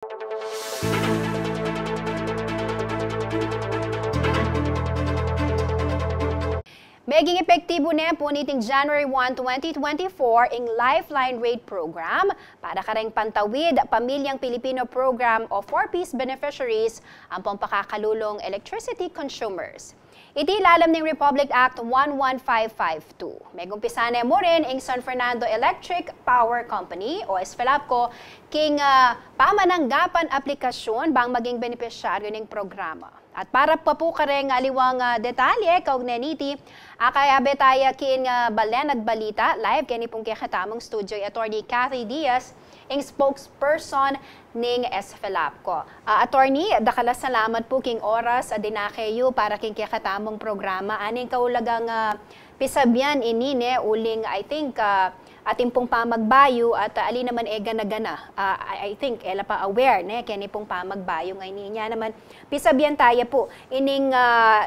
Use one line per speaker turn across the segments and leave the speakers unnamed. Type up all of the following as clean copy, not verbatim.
Maging epektibo na po niting January 1, 2024 ang Lifeline Rate Program para kareng pantawid Pamilyang Pilipino Program o 4-piece beneficiaries ang pampakalulong electricity consumers. Iti ilalim ng Republic Act 11552. May gumpisan mo rin ang San Fernando Electric Power Company o SFELAPCO king pamananggapan aplikasyon bang maging benepisyaryo ng programa. At para pa po kareng aliwang detalye kaugneniti, kaya betaya kin balen at balita live kani pong kakatamong studio Attorney Cathy Diaz, ang spokesperson ning SFELAPCO. Attorney, dakala salamat po king oras dinakayo para king kakatamong programa. Aning kaulagang pisabyan inine uling I think ating pong pamagbayo at ali naman gana-gana. I think ela pa aware ne kani pong pamagbayo ngayon niya naman pisabyan tayo po ining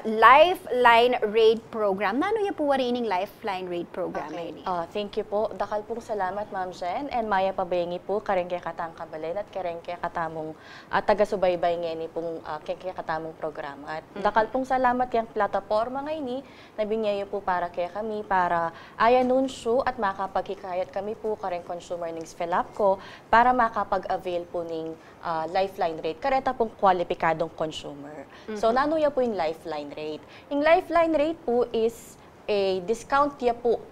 Lifeline Rate Program. Nano ya po wari ining Lifeline Rate Program ini?
Thank you po. Dakal pong salamat Ma'am Jen and Maya pabayangi po kareng kay katang kabalen at kareng kay katamong taga-subaybay ngeni pong kay katamong programa. At dakal pong salamat yang plataporma ngayon na binyayo po para kay kami para ayanunsyo at makapagkikayat kami po kareng consumer ng SFELAPCO para makapag-avail po ng Lifeline Rate. Kareta pong kwalipikadong consumer. So, nano ya po yung Lifeline Rate? Yung Lifeline Rate po is a discount ya po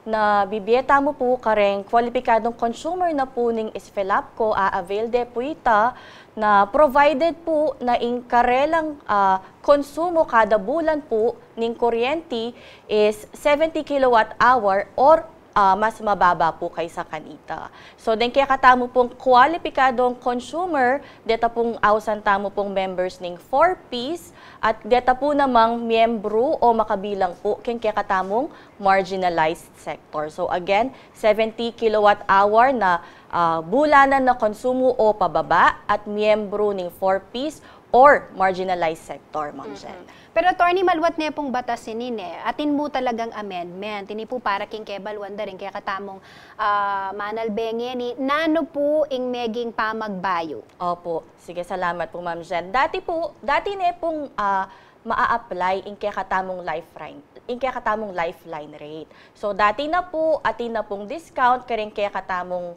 na bibiyeta mo po kareng kwalipikadong consumer na po ng SFELAPCO avail de po ita na provided po na in karelang konsumo kada bulan po ng kuryente is 70 kilowatt-hour or mas mababa po kaysa kanita. So, din kaya katamo pong kwalipikadong consumer, deta pong ausan tamo pong members ng 4-piece, at deta po namang miyembro o makabilang po kaya katamong marginalized sector. So, again, 70 kilowatt-hour na bulanan na konsumo o pababa at miyembro ng 4-piece or marginalized sector, Ma'am Jen.
Pero attorney, maluwat na pong batas atin mo talagang amendment. Ini po para king kebalwanda rin kaya katamong manalbengen ni nano po ing meging pamagbayo.
Opo, sige salamat po Ma'am Jen. Dati na pong maa-apply in kaya katamong lifeline rate. So dati na po atin na pong discount kareng kaya katamong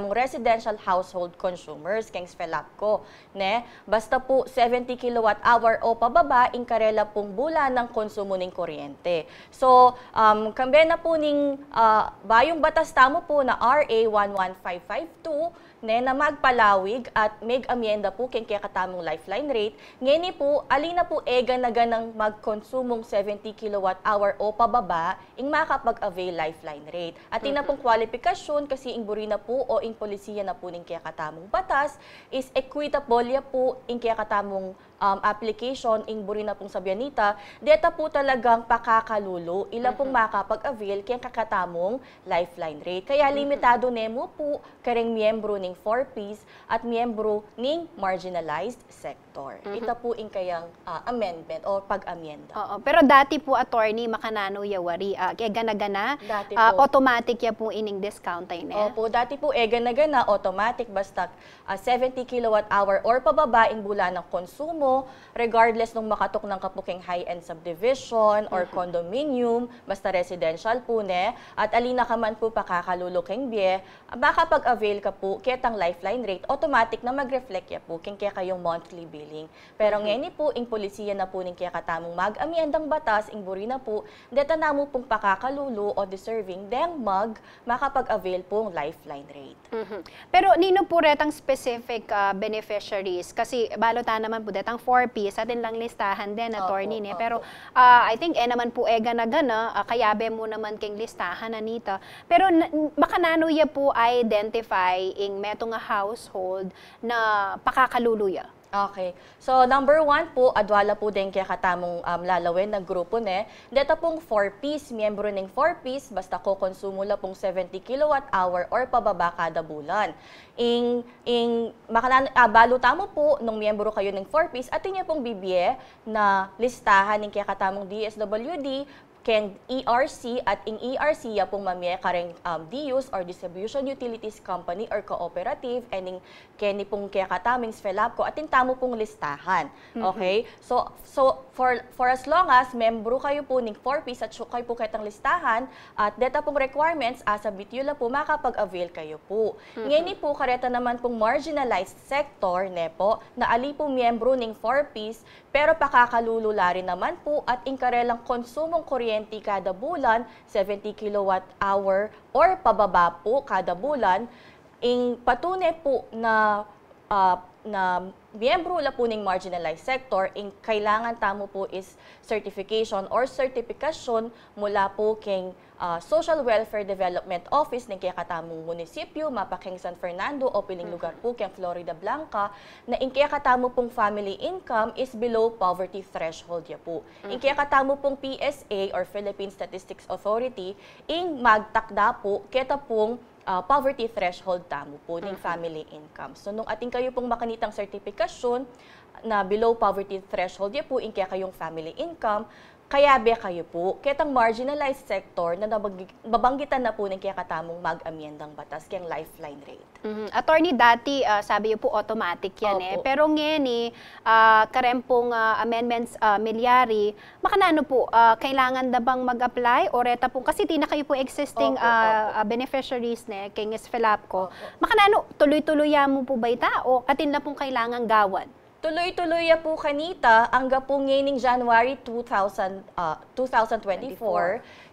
residential household consumers keng SFELAPCO ne basta po 70 kilowatt-hour o pababa in karela pong bulan ng konsumo ng kuryente. So kambe na po ning bayong batas tamo po na RA 11552 na magpalawig at may amyenda po keng kaya katamong lifeline rate. Ngayon po, alina po na ganang magkonsumong 70 kilowatt-hour o pababa ing makapag-avail lifeline rate. At ina pong kwalifikasyon kasi ing buri na po o ing polisiya na po ning kaya katamong batas is equitable ya po ing kaya katamong application ing buri na pong sabyanita, deta po talagang pakakalulo, ila pong makapag-avail kaya kakatamong lifeline rate. Kaya limitado nemo po kareng miyembro ning 4-piece at miyembro ning marginalized sector. Ita po ing kayang amendment o pag-amyenda.
Pero dati po attorney makanano yawari, kaya gana-gana, automatic ya po ining discount ay
Opo, dati po gana-gana, automatic basta 70 kilowatt-hour or pababa ing bulan ng konsumo, regardless nung makatok ng kapuking high-end subdivision or condominium, basta residential po at alina ka man po pakakaluloking biye, makapag-avail ka po ketang lifeline rate, automatic na mag-reflect ya po kaya kayong monthly billing. Pero ngayon po, ing polisiya na po ning kaya katamong mag-amyendang batas, ing buri na po, deta na mo pong pakakalulo o deserving, deng makapag-avail pong lifeline rate.
Pero nino po retang specific beneficiaries? Kasi balota naman po detang 4-piece, atin lang listahan din, attorney Pero I think naman po gana-gana, kayabe mo naman king listahan, Anita. Pero makanano ya po identify ing meto nga household na pakakaluluya?
Okay. So, number 1 po, adwala po din kaya katamong lalawin na grupo Deta pong 4-piece, miyembro ng 4-piece, basta ko konsumo la pong 70 kilowatt-hour or pababa kada bulan. Baluta mo po, nung miyembro kayo ng 4-piece, atin niya pong bibye na listahan ng kaya katamong DSWD ken ERC at ing ERC ya pong mamye kareng DUs or Distribution Utilities Company or Cooperative and keni pong kaya kataming SFELAPCO at tamo pong listahan. Okay? So for as long as membro kayo po ning 4Ps at kayo po kitang listahan at data pong requirements asa bityula po makapag-avail kayo po. Ngeni po kareta naman pong marginalized sector nepo na ali po miyembro ning 4Ps pero pakakalulula rin naman po at ingkarelang konsumong kuryente kada bulan 70 kilowatt-hour or pababa po kada bulan, ing patunay po na miyembro la po ning marginalized sector, ing kailangan tamo po is certification or certification mula po king Social Welfare Development Office ng kaya katamong munisipyo, mapakeng San Fernando o piling lugar po kaya Florida Blanca, na ing kaya katamo pong family income is below poverty threshold ya po. Ing kaya katamo pong PSA or Philippine Statistics Authority, ing magtakda po kaya pong poverty threshold tamo po ng family income. So nung ating kayo pong makanitang sertifikasyon na below poverty threshold ya po, ing kaya kayong family income, kaya be kayo po, ketang marginalized sector na babanggitan na po ng kaya katamong mag-amyendang batas, kayang lifeline rate.
Attorney, dati sabi niyo po automatic yan pero ngayon karempong amendments milyari, makanano po, kailangan na bang mag-apply o reta po, kasi tina kayo po existing beneficiaries kay SFELAPCO, makanano, tuloy-tuloy mo po ba ita o atin na pong kailangan gawan?
Tuloy-tuloy po kanita hanggang po ngayong January 2024,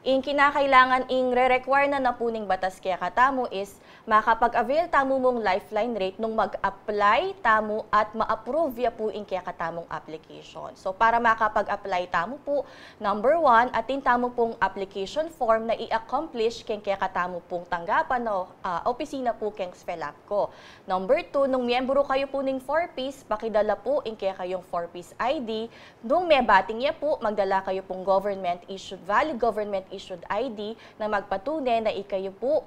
ing kinakailangan ing re-require na po ning batas kaya katamo is makapag-avail tamo mong lifeline rate nung mag-apply tamo at ma-approve ya po ing kaya katamong application. So para makapag-apply tamo po, number 1, atin tamo pong application form na i-accomplish kaya katamo pong tanggapan no opisina po keng SFELAPCO. Number 2, nung miyembro kayo po ning 4Ps, pakidala po ing kaya kayong 4Ps ID. Nung may bating ya po, magdala kayo pong valid government issued ID na magpatunay na ikayo po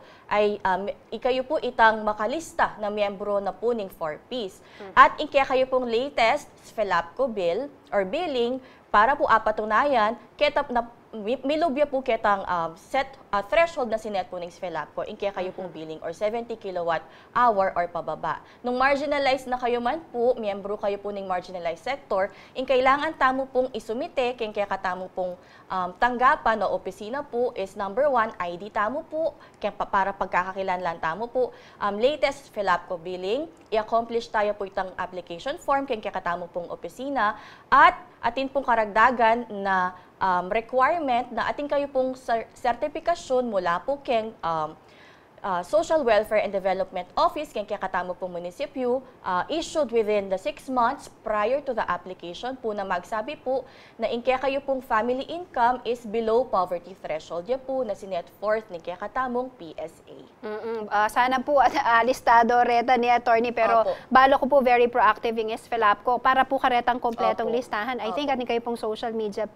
itang makalista na miyembro na po ning 4Ps. At ing kaya kayo pong latest SFELAPCO bill or billing para po apatunayan ketap na milubya po ketang threshold na sinet po ng SFELAPCO in kaya kayo pong billing or 70 kilowatt-hour or pababa. Nung marginalized na kayo man po, miyembro kayo po ng marginalized sector, in kailangan tamo pong isumite, kaya katamo pong tanggapan o opisina po is number 1, ID tamo po, kaya para pagkakakilanlan tamo po, latest SFELAPCO billing, i-accomplish tayo po itang application form, kaya katamo pong opisina, at atin pong karagdagan na requirement na ating kayo pong sertifikasyon mula po keng Social Welfare and Development Office, kaya katamo pong munisipyo, issued within the 6 months prior to the application po na magsabi po na kaya kayo pong family income is below poverty threshold ya po na sinet forth ni kaya katamong PSA.
Sana po listado reta ni attorney pero balo ko po very proactive yung SFELAPCO para po karetang kompletong listahan. I think ating kayo pong social media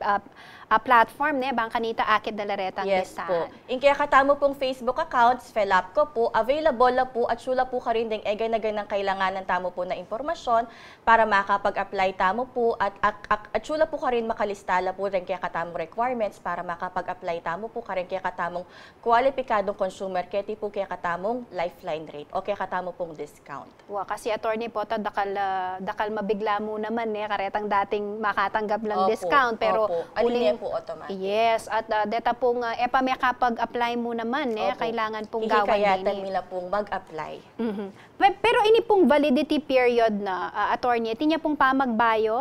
platform bang kanita akit dala retang listahan.
Yes po. Kaya katamo pong Facebook account SFELAPCO po, available na po at sula po ka rin ding egay-nagay ng kailanganan tamo po na impormasyon para makapag-apply tamo po at sula po ka rin makalistala po rin kaya katamong requirements para makapag-apply tamo po ka rin kaya katamong kwalipikadong consumer kaya po kaya katamong lifeline rate o kaya katamo pong discount.
Kasi attorney po, dakal mabigla mo naman karetang dating makatanggap lang discount pero
uling po automatic.
Yes, at deta pong may kapag-apply mo naman kailangan pong gawan
kaya nila pong mag-apply.
Pero ini pong validity period na attorney, tinya pong pamagbayo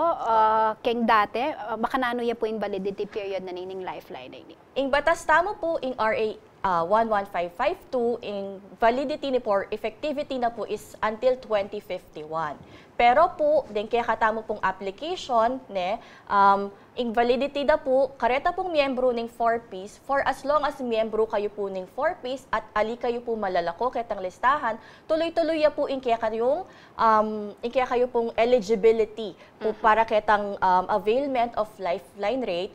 keng dati, makanano ya po yung validity period na nining lifeline ini?
Ing batas tamo po ing RA 11552, ing validity ni for effectivity na po is until 2051. Pero po, din kaya katamo pong application, ing validity na po, kareta pong miyembro ng 4Ps, for as long as miyembro kayo po ng 4Ps at ali kayo po malalako ketang listahan, tuloy-tuloy po ing kaya kayo pong eligibility po para ketang availment of lifeline rate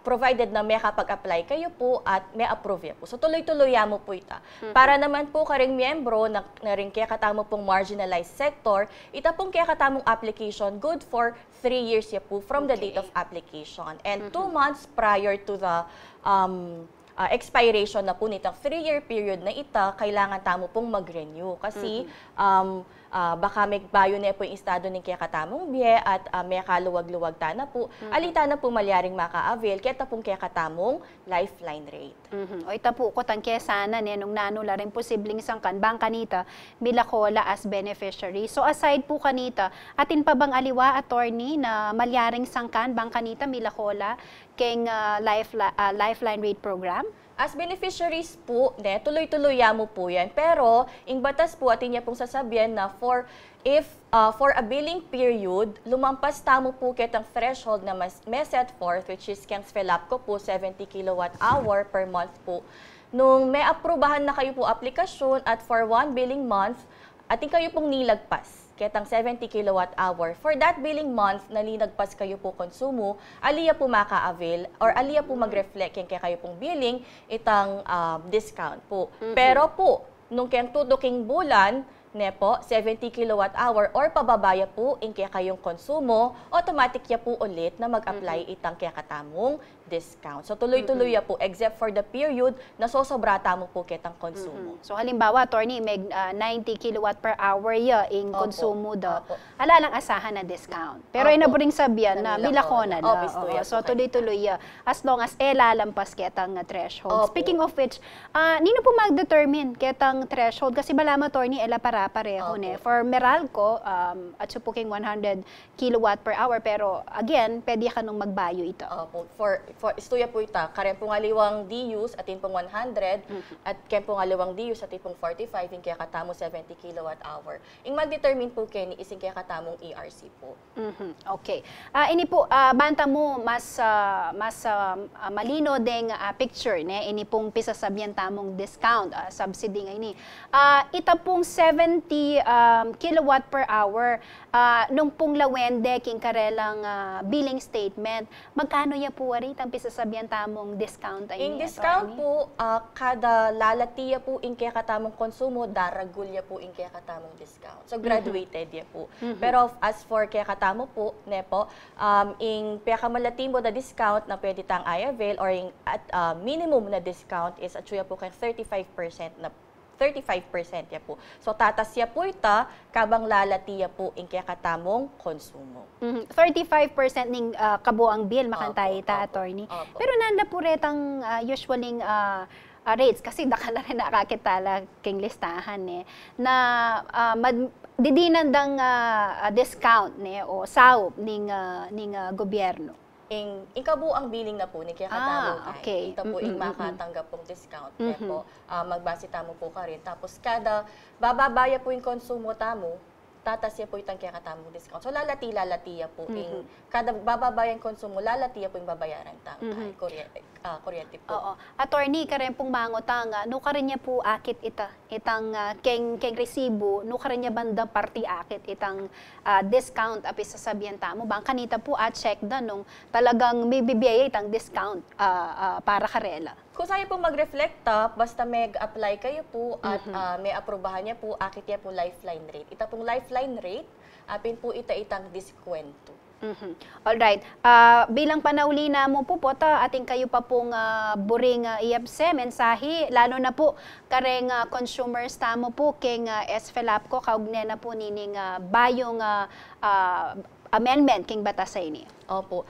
provided na may kapag-apply kayo po at may approve ya po. So tuloy-tuloy mo po ita. Para naman po karing miyembro na rin kaya katamo pong marginalized sector, ita pong kaya katamong application good for 3 years ya po from the date of application. And 2 months prior to the expiration na po nitong 3-year period na ita, kailangan tamo pong mag-renew. Kasi baka may bayo na po yung estado ng kaya katamong biye at may kaluwag-luwag ta na po. Alita na po malyaring maka-avail, kaya pong kaya katamong lifeline rate.
O ita po ko tangke sana nung nanula rin posibleng sangkan bang kanita milakola as beneficiary. So aside po kanita, atin pa bang aliwa attorney na malyaring sangkan bang kanita milakola keng lifeline rate program?
As beneficiaries po, tuloy-tuloy mo po yan. Pero, ing batas po, atin niya pong sasabihan na for a billing period, lumampas tamo po kitang threshold na may set forth, which is kang FELAP ko po, 70 kilowatt-hour per month po. Nung may aprubahan na kayo po aplikasyon at for 1 billing month, atin kayo pong nilagpas ketang 70 kilowatt-hour. For that billing month na linagpas kayo po konsumo, aliya po maka-avail or aliya po mag-reflect yung kaya kayo pong billing itang discount po. Pero po, nung kayang tutuking bulan, po, 70 kilowatt-hour or pababaya po in kaya kayong konsumo, automatic ya po ulit na mag-apply itang kaya katamong discount. So tuloy-tuloy ya po, except for the period na sosobrata mo po kitang konsumo.
So halimbawa, attorney, may 90 kilowatt per hour ya in konsumo daw. Ala lang asahan na discount. Pero inaburing sabihan na milakona na. So tuloy-tuloy ya. As long as lalampas kitang threshold. Speaking of which, nino po mag-determine kitang threshold? Kasi balama, attorney, pareho for Meralco at supuking 100 kilowatt per hour, pero again pwede ka nung magbayo ito.
For istuya po ita karen pong aliwang DUs atin pong 100 at ken pong aliwang DUs atin pong 45 in kaya katamo 70 kilowatt hour. Ing mag-determine po ken ising kaya katamong ERC po.
Okay. Ini po banta mo mas malino ding picture ini pong pisasabyan tamong discount subsidy ngayon. Ita pong 70 kilowatt per hour nung pong lawende king karelang billing statement, magkano ya po arit ang pisasabyan tamong discount ay
in discount po kada lalatiya po in kaya katamong konsumo daragul ya po in kaya katamong discount. So graduated ya po. Pero as for kaya katamo po nepo in kaya kamalati mo na discount na pwede tang i-avail or in at minimum na discount is at po kay 35% na 35% ya po. So tatas ya po ita kabang lalati ya po in kaya katamong konsumo.
35% ning kabuang bill makantay ta attorney. Pero nanda po retang usually rates kasi dakala rin nakakitala king listahan na didinandang discount o saup ning gobyerno.
In kabuang billing na po ni kaya katamo
okay.
Ito po makatanggap pong discount po magbase tamo po ka rin tapos kada bababaya po yung konsumo tamo tatasya po itang kaya katamong discount. So lalati-lalatiya po in kada bababayan konsumo lalatiya po yung babayaran tamo kuryente po.
Oo. Attorney karen pong mangotang no karen niya po akit itang keng resibo no karen niya bandang party akit itang discount api sasabihan tamo bang kanita po check da nung talagang may bibiyaya itang discount para karela.
Kung sa'yo po mag-reflect basta mag-apply kayo po at may aprobahan niya po, akit niya po lifeline rate. Ita pong lifeline rate, apin po itang diskwento.
Alright. Bilang panauli na mo po ating kayo pa pong buring iapse, mensahe, lalo na po kareng consumers tamo po king SFELAP ko, kaugne na po nining bayong amendment king batasay ni.
Opo.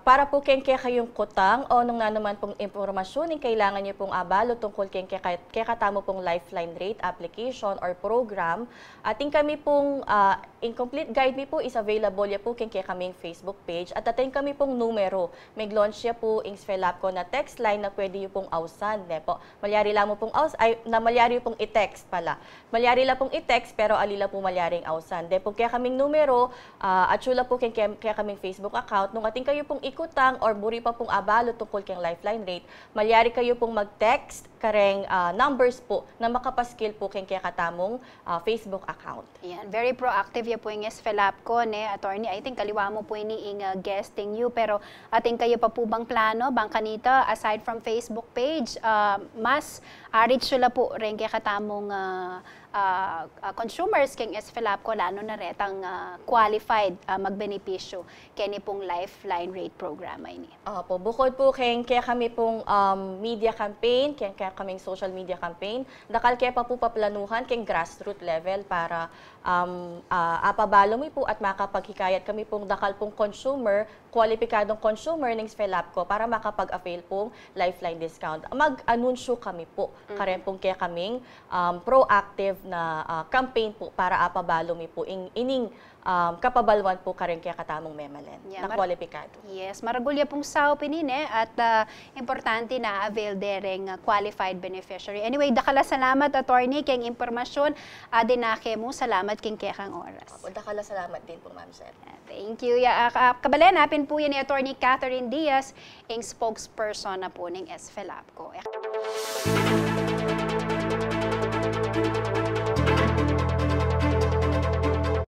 Para po kaya kayong kutang o nung naman pong impormasyon yung kailangan niyo pong abalo tungkol kaya katamo pong lifeline rate application or program, ating kami pong incomplete guide mi po is available ya po kaya kaming Facebook page at ating kami pong numero. May launch ya po ing FELAP ko na text line na pwede yung pong ausan. Po. Malyari lang mo pong malyari pong i-text pala. Malyari lang pong i-text pero alila po malyaring ausan. Po kaya kaming numero at sula po kaya kaming Facebook account nung ating kayo pong ikutang or buri pa pong abalo tungkol kang lifeline rate, malyari kayo pong mag-text kareng numbers po na makapaskil po keng kaya katamong Facebook account.
Yan, very proactive ya po yung SFELAP ko, ne, attorney. I think kaliwa mo po ini guesting you, pero ating kayo pa po bang plano, bang kanita, aside from Facebook page, mas reach sila po rin kaya katamong consumers keng SFELAP ko, lalo na retang qualified magbenepisyo kaya pong lifeline rate program ay ni.
Opo, bukod po kaya kami pong media campaign, kaya kaming social media campaign, dakal kaya pa po paplanuhan kaya grassroots level para apabalo mo po at makapaghikayat kami pong dakal pong consumer, kwalipikadong consumer ng SFELAP ko para makapag-avail pong lifeline discount. Mag-anunsyo kami po, karen pong kaya kaming proactive na campaign po para apabalo mo po ining kapabalwan po karen kaya katamong memalen na kwalipikado.
Yes, maragulya pong sa opinine at importante na avail dereng qualified beneficiary. Anyway, dakala salamat attorney keng impormasyon dinake mo. Salamat king kekang oras.
Dakala salamat din po, Ma'am Jen.
Thank you. Kabalen, napin po yan ni Attorney Catherine Diaz, ang spokesperson na po ng SFELAP ko.